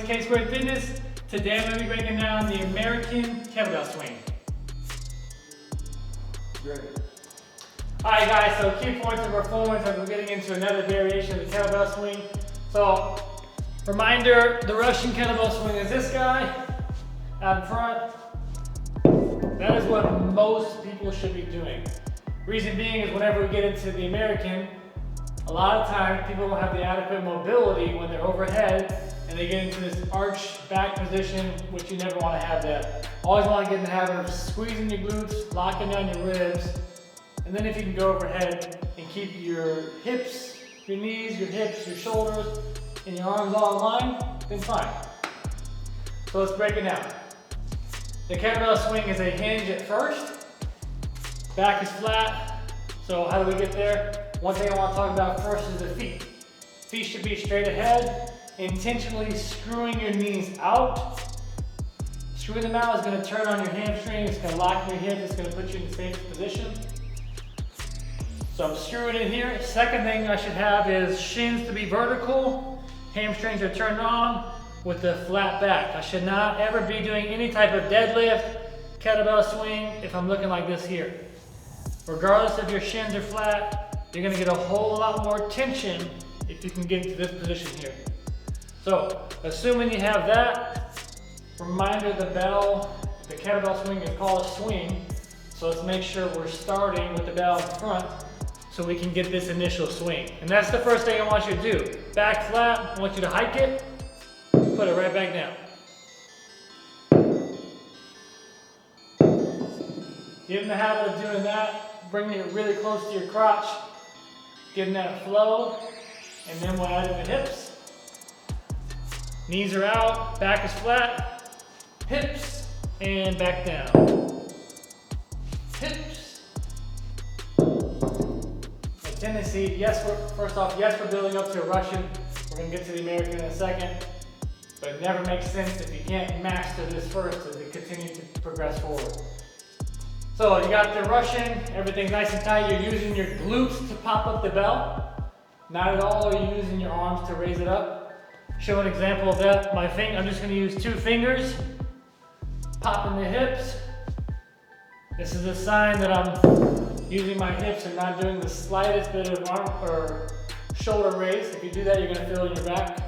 K-Squared Fitness. Today I'm going to be breaking down the American Kettlebell Swing. Great. Alright guys, so key points of performance as we're getting into another variation of the kettlebell swing. So, reminder, the Russian kettlebell swing is this guy, out in front. That is what most people should be doing. Reason being is whenever we get into the American, a lot of times people don't have the adequate mobility when they're overhead and they get into this arch back position, which you never want to have that. Always want to get in the habit of squeezing your glutes, locking down your ribs, and then if you can go overhead and keep your hips, your knees, your hips, your shoulders, and your arms all in line, then fine. So let's break it down. The kettlebell swing is a hinge at first. Back is flat. So how do we get there? One thing I want to talk about first is the feet. Feet should be straight ahead. Intentionally screwing your knees out. Screwing them out is going to turn on your hamstring. It's going to lock your hips. It's going to put you in the safest position. So I'm screwing in here. Second thing I should have is shins to be vertical. Hamstrings are turned on with the flat back. I should not ever be doing any type of deadlift, kettlebell swing if I'm looking like this here. Regardless if your shins are flat, you're going to get a whole lot more tension if you can get into this position here. So, assuming you have that, reminder the kettlebell swing is called a swing. So let's make sure we're starting with the bell in front so we can get this initial swing. And that's the first thing I want you to do. Back flat, I want you to hike it, put it right back down. Get in the habit of doing that, bringing it really close to your crotch, getting that flow, and then we'll add in the hips. Knees are out, back is flat, hips, and back down. Hips. A tendency, yes, we're building up to a Russian. We're gonna get to the American in a second, but it never makes sense if you can't master this first as we continue to progress forward. So you got the Russian, everything's nice and tight. You're using your glutes to pop up the bell. Not at all are you using your arms to raise it up. Show an example of that. I'm just going to use 2 fingers, popping the hips. This is a sign that I'm using my hips and not doing the slightest bit of arm or shoulder raise. If you do that, you're going to feel it in your back.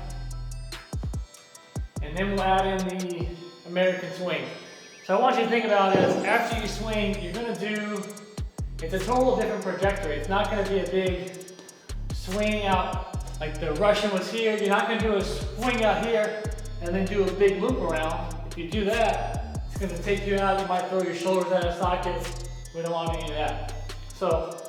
And then we'll add in the American swing. So I want you to think about this. After you swing, you're going to do, it's a total different trajectory. It's not going to be a big swing out like the Russian was here. You're not going to do a swing out here and then do a big loop around. If you do that, it's going to take you out. You might throw your shoulders out of socket. We don't want any of that. So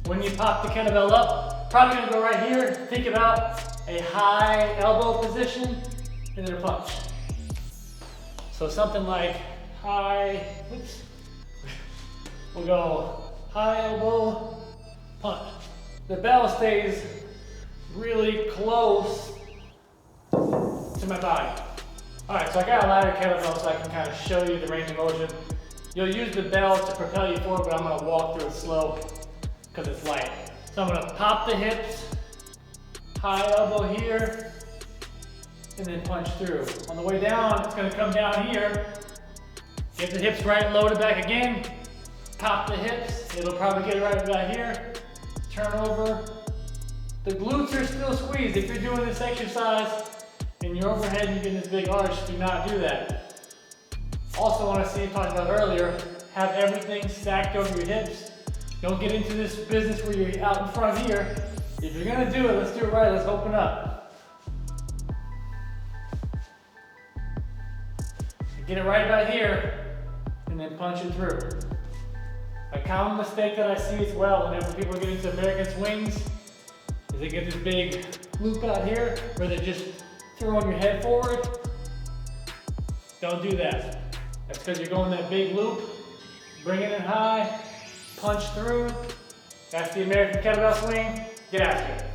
when you pop the kettlebell up, probably going to go right here. Think about a high elbow position and then a punch. So something like we'll go high elbow, punch. The bell stays really close to my body. Alright, so I got a lighter kettlebell so I can kind of show you the range of motion. You'll use the bell to propel you forward, but I'm going to walk through it slow because it's light. So I'm going to pop the hips, high elbow here, and then punch through. On the way down, it's going to come down here. Get the hips right, load it back again. Pop the hips. It'll probably get it right about here. Turn over. The glutes are still squeezed. If you're doing this exercise and you're overhead and you're getting this big arch, do not do that. Also want to see, talked about earlier, have everything stacked over your hips. Don't get into this business where you're out in front here. If you're going to do it, let's do it right. Let's open up. Get it right about here and then punch it through. A common mistake that I see as well whenever people get into American swings is they get this big loop out here where they're just throwing your head forward. Don't do that. That's because you're going that big loop, bring it in high, punch through. That's the American Kettlebell Swing. Get after it.